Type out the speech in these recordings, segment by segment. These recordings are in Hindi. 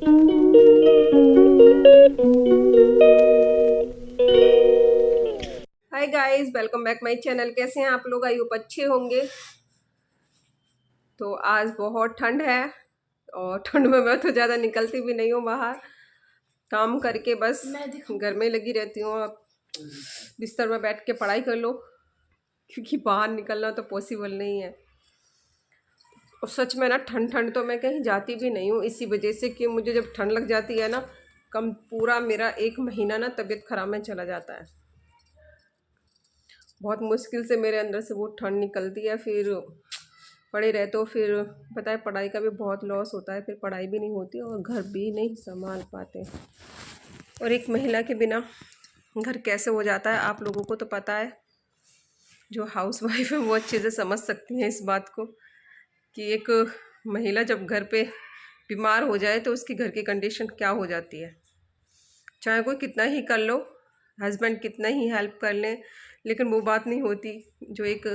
Hi guys, welcome back my channel. कैसे हैं आप लोग? आई होप अच्छे होंगे। तो आज बहुत ठंड है और ठंड में मैं तो ज़्यादा निकलती भी नहीं हूँ बाहर। काम करके बस घर में लगी रहती हूँ। अब बिस्तर में बैठ के पढ़ाई कर लो, क्योंकि बाहर निकलना तो पॉसिबल नहीं है। और सच में ना, ठंड ठंड तो मैं कहीं जाती भी नहीं हूँ, इसी वजह से कि मुझे जब ठंड लग जाती है ना, कम पूरा मेरा 1 महीना ना तबीयत खराब में चला जाता है। बहुत मुश्किल से मेरे अंदर से वो ठंड निकलती है। फिर पड़े रहे तो फिर पता है, पढ़ाई का भी बहुत लॉस होता है, फिर पढ़ाई भी नहीं होती और घर भी नहीं संभाल पाते। और एक महिला के बिना घर कैसे हो जाता है, आप लोगों को तो पता है। जो हाउस वाइफ है वो अच्छे से समझ सकती हैं इस बात को, कि एक महिला जब घर पे बीमार हो जाए तो उसकी घर की कंडीशन क्या हो जाती है। चाहे कोई कितना ही कर लो, हस्बैंड कितना ही हेल्प कर लें, लेकिन वो बात नहीं होती जो एक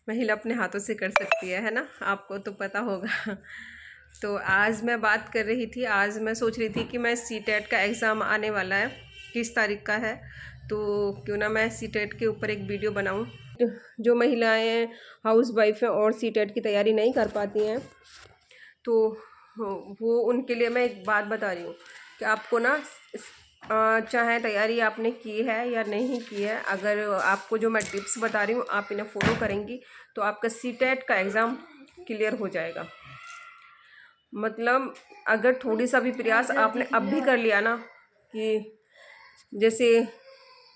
महिला अपने हाथों से कर सकती है ना। आपको तो पता होगा। तो आज मैं बात कर रही थी, आज मैं सोच रही थी कि मैं सीटेट का एग्ज़ाम आने वाला है, 30 तारीख का है, तो क्यों ना मैं सीटेट के ऊपर एक वीडियो बनाऊं। जो महिलाएं हाउस वाइफ हैं और सीटेट की तैयारी नहीं कर पाती हैं, तो वो उनके लिए मैं एक बात बता रही हूँ कि आपको ना, चाहे तैयारी आपने की है या नहीं की है, अगर आपको जो मैं टिप्स बता रही हूँ आप इन्हें फॉलो करेंगी तो आपका सीटेट का एग्ज़ाम क्लियर हो जाएगा। मतलब अगर थोड़ी सा भी प्रयास आपने अब भी कर लिया ना, कि जैसे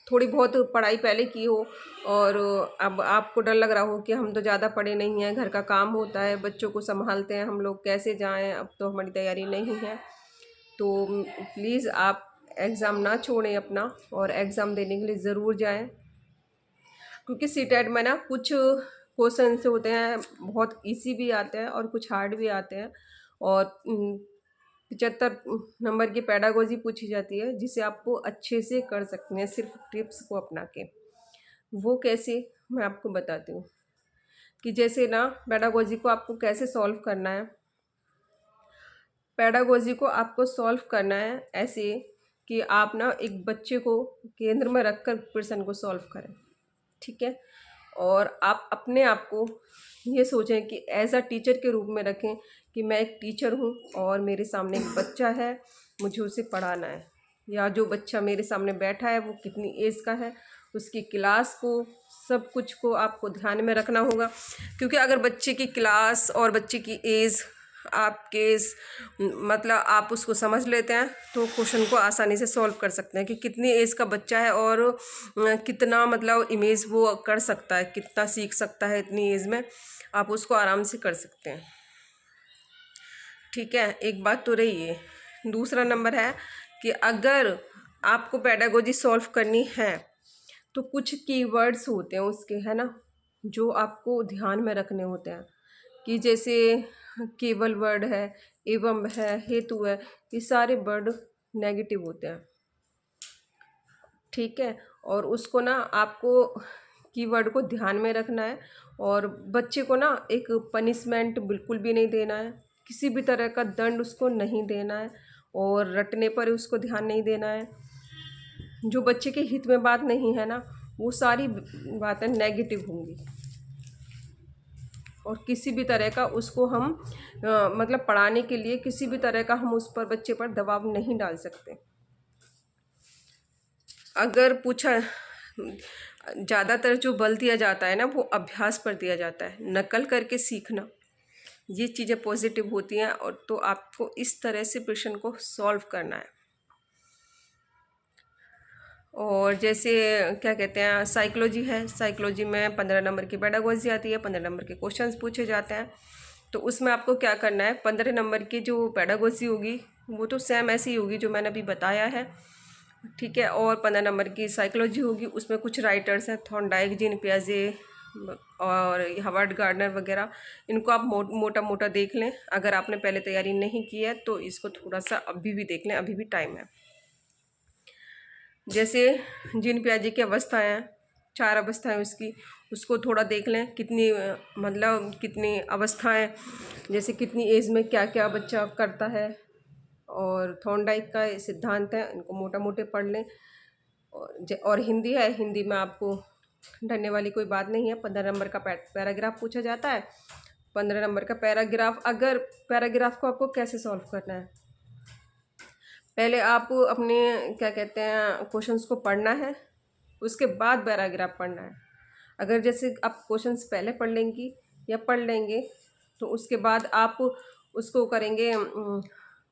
थोड़ी बहुत पढ़ाई पहले की हो और अब आपको डर लग रहा हो कि हम तो ज़्यादा पढ़े नहीं हैं, घर का काम होता है, बच्चों को संभालते हैं हम लोग, कैसे जाएं, अब तो हमारी तैयारी नहीं है, तो प्लीज़ आप एग्ज़ाम ना छोड़ें अपना और एग्ज़ाम देने के लिए ज़रूर जाएं। क्योंकि सीटेट में ना कुछ क्वेश्चन से होते हैं बहुत इजी भी आते हैं और कुछ हार्ड भी आते हैं। और 75 नंबर की पेडागोजी पूछी जाती है, जिसे आपको अच्छे से कर सकते हैं सिर्फ टिप्स को अपना के। वो कैसे, मैं आपको बताती हूँ। कि जैसे ना, पेडागोजी को आपको कैसे सॉल्व करना है। पेडागोजी को आपको सॉल्व करना है ऐसे कि आप ना एक बच्चे को केंद्र में रखकर प्रश्न को सॉल्व करें, ठीक है। और आप अपने आप को ये सोचें कि एज अ टीचर के रूप में रखें कि मैं एक टीचर हूँ और मेरे सामने एक बच्चा है, मुझे उसे पढ़ाना है। या जो बच्चा मेरे सामने बैठा है वो कितनी एज का है, उसकी क्लास को, सब कुछ को आपको ध्यान में रखना होगा। क्योंकि अगर बच्चे की क्लास और बच्चे की एज आपके मतलब आप उसको समझ लेते हैं तो क्वेश्चन को आसानी से सॉल्व कर सकते हैं कि कितनी एज का बच्चा है और कितना मतलब इमेज वो कर सकता है, कितना सीख सकता है इतनी एज में, आप उसको आराम से कर सकते हैं, ठीक है। एक बात तो रही है। दूसरा नंबर है कि अगर आपको पेडागोजी सॉल्व करनी है तो कुछ कीवर्ड्स होते हैं उसके, है ना, जो आपको ध्यान में रखने होते हैं। कि जैसे केवल वर्ड है, एवं है, हेतु है, ये सारे वर्ड नेगेटिव होते हैं, ठीक है। और उसको ना आपको कीवर्ड को ध्यान में रखना है। और बच्चे को ना एक पनिशमेंट बिल्कुल भी नहीं देना है, किसी भी तरह का दंड उसको नहीं देना है, और रटने पर उसको ध्यान नहीं देना है। जो बच्चे के हित में बात नहीं है ना, वो सारी बातें नेगेटिव होंगी। और किसी भी तरह का उसको हम मतलब पढ़ाने के लिए किसी भी तरह का हम उस पर, बच्चे पर दबाव नहीं डाल सकते। अगर पूछा, ज़्यादातर जो बल दिया जाता है ना वो अभ्यास पर दिया जाता है, नकल करके सीखना, ये चीज़ें पॉजिटिव होती हैं। और तो आपको इस तरह से प्रश्न को सॉल्व करना है। और जैसे क्या कहते हैं, साइकोलॉजी है, साइकोलॉजी में 15 नंबर की पेडागोजी आती है, 15 नंबर के क्वेश्चंस पूछे जाते हैं। तो उसमें आपको क्या करना है, 15 नंबर की जो पेडागोजी होगी वो तो सेम ऐसी होगी जो मैंने अभी बताया है, ठीक है। और 15 नंबर की साइकोलॉजी होगी, उसमें कुछ राइटर्स हैं, थॉर्नडाइक, जीन पियाजे और हावर्ड गार्डनर वगैरह, इनको आप मोटा मोटा देख लें। अगर आपने पहले तैयारी नहीं की है तो इसको थोड़ा सा अभी भी देख लें, अभी भी टाइम है। जैसे जीन पियाजे की अवस्थाएं हैं, 4 अवस्थाएं उसकी, उसको थोड़ा देख लें कितनी मतलब कितनी अवस्थाएं, जैसे कितनी एज में क्या क्या बच्चा करता है, और थॉर्नडाइक का सिद्धांत है, इनको मोटा मोटे पढ़ लें। और हिंदी है, हिंदी में आपको डरने वाली कोई बात नहीं है। 15 नंबर का पैराग्राफ पूछा जाता है। 15 नंबर का पैराग्राफ, अगर पैराग्राफ को आपको कैसे सॉल्व करना है, पहले आप अपने क्या कहते हैं क्वेश्चंस को पढ़ना है, उसके बाद पैराग्राफ पढ़ना है। अगर जैसे आप क्वेश्चंस पहले पढ़ लेंगी या पढ़ लेंगे तो उसके बाद आप उसको करेंगे,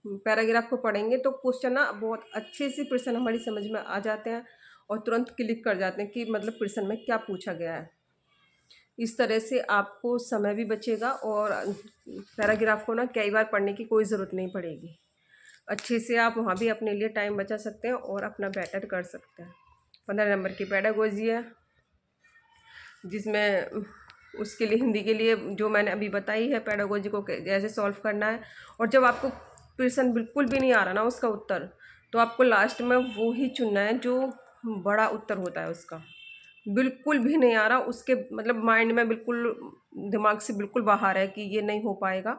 पैराग्राफ को पढ़ेंगे तो क्वेश्चन ना बहुत अच्छे से प्रश्न हमारी समझ में आ जाते हैं और तुरंत क्लिक कर जाते हैं कि मतलब प्रश्न में क्या पूछा गया है। इस तरह से आपको समय भी बचेगा और पैराग्राफ को ना कई बार पढ़ने की कोई ज़रूरत नहीं पड़ेगी। अच्छे से आप वहाँ भी अपने लिए टाइम बचा सकते हैं और अपना बेटर कर सकते हैं। 15 नंबर की पेडागोजी है, जिसमें उसके लिए हिंदी के लिए जो मैंने अभी बताई है पेडागोजी को कैसे सॉल्व करना है। और जब आपको प्रश्न बिल्कुल भी नहीं आ रहा ना उसका उत्तर, तो आपको लास्ट में वो ही चुनना है जो बड़ा उत्तर होता है उसका। बिल्कुल भी नहीं आ रहा, उसके मतलब माइंड में बिल्कुल, दिमाग से बिल्कुल बाहर है कि ये नहीं हो पाएगा,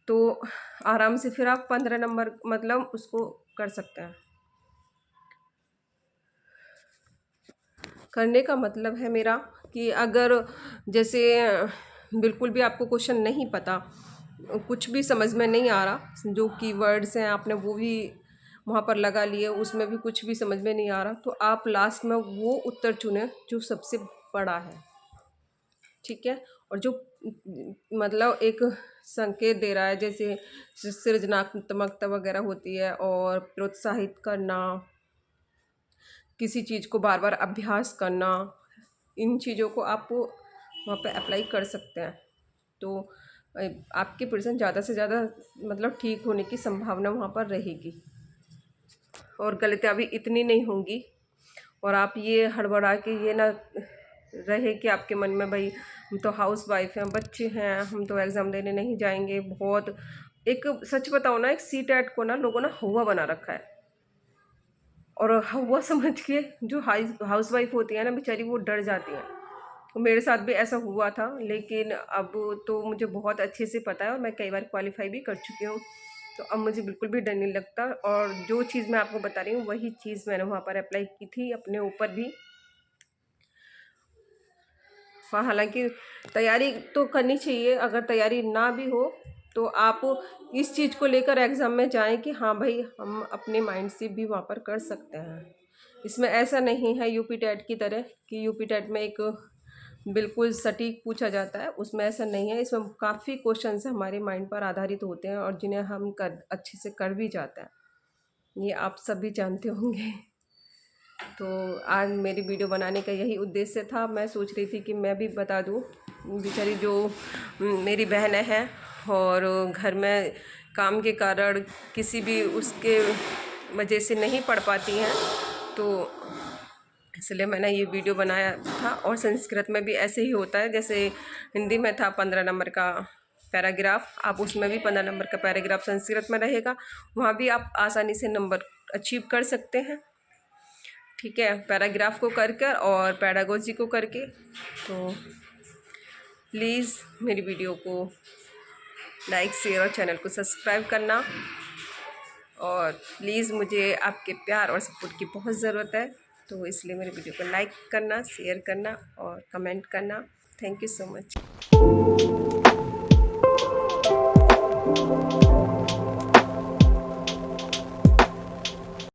तो आराम से फिर आप 15 नंबर मतलब उसको कर सकते हैं। करने का मतलब है मेरा कि अगर जैसे बिल्कुल भी आपको क्वेश्चन नहीं पता, कुछ भी समझ में नहीं आ रहा, जो कीवर्ड्स हैं आपने वो भी वहाँ पर लगा लिए, उसमें भी कुछ भी समझ में नहीं आ रहा, तो आप लास्ट में वो उत्तर चुनें जो सबसे बड़ा है, ठीक है। और जो मतलब एक संकेत दे रहा है, जैसे सृजनात्मकता वगैरह होती है और प्रोत्साहित करना, किसी चीज़ को बार बार अभ्यास करना, इन चीज़ों को आप वहाँ पे अप्लाई कर सकते हैं। तो आपके प्रश्न ज़्यादा से ज़्यादा मतलब ठीक होने की संभावना वहाँ पर रहेगी और गलतियाँ भी इतनी नहीं होंगी। और आप ये हड़बड़ा के ये ना रहे कि आपके मन में भाई हम तो हाउस वाइफ हैं, बच्चे हैं, हम तो एग्ज़ाम देने नहीं जाएंगे। बहुत एक सच बताओ ना, एक सीटेट को ना लोगों ने हुआ बना रखा है, और हुआ समझ के जो हाउस वाइफ होती है ना बेचारी, वो डर जाती हैं। तो मेरे साथ भी ऐसा हुआ था, लेकिन अब तो मुझे बहुत अच्छे से पता है और मैं कई बार क्वालिफाई भी कर चुकी हूँ, तो अब मुझे बिल्कुल भी डर नहीं लगता। और जो चीज़ मैं आपको बता रही हूँ वही चीज़ मैंने वहाँ पर अप्लाई की थी अपने ऊपर भी। हाँ, हालांकि तैयारी तो करनी चाहिए, अगर तैयारी ना भी हो तो आप इस चीज़ को लेकर एग्ज़ाम में जाएं कि हाँ भाई हम अपने माइंड से भी वहाँ पर कर सकते हैं। इसमें ऐसा नहीं है यूपी टेट की तरह कि यूपी टेट में एक बिल्कुल सटीक पूछा जाता है, उसमें ऐसा नहीं है। इसमें काफ़ी क्वेश्चंस हमारे माइंड पर आधारित होते हैं और जिन्हें हम अच्छे से कर भी जाते हैं, ये आप सभी जानते होंगे। तो आज मेरी वीडियो बनाने का यही उद्देश्य था। मैं सोच रही थी कि मैं भी बता दूं, बेचारी जो मेरी बहनें हैं और घर में काम के कारण किसी भी उसके वजह से नहीं पढ़ पाती हैं, तो इसलिए मैंने ये वीडियो बनाया था। और संस्कृत में भी ऐसे ही होता है, जैसे हिंदी में था 15 नंबर का पैराग्राफ, आप उसमें भी 15 नंबर का पैराग्राफ संस्कृत में रहेगा, वहाँ भी आप आसानी से नंबर अचीव कर सकते हैं, ठीक है, पैराग्राफ को कर और पेडागोजी को करके। तो प्लीज़ मेरी वीडियो को लाइक, शेयर और चैनल को सब्सक्राइब करना, और प्लीज़ मुझे आपके प्यार और सपोर्ट की बहुत ज़रूरत है, तो इसलिए मेरी वीडियो को लाइक करना, शेयर करना और कमेंट करना। Thank you so much.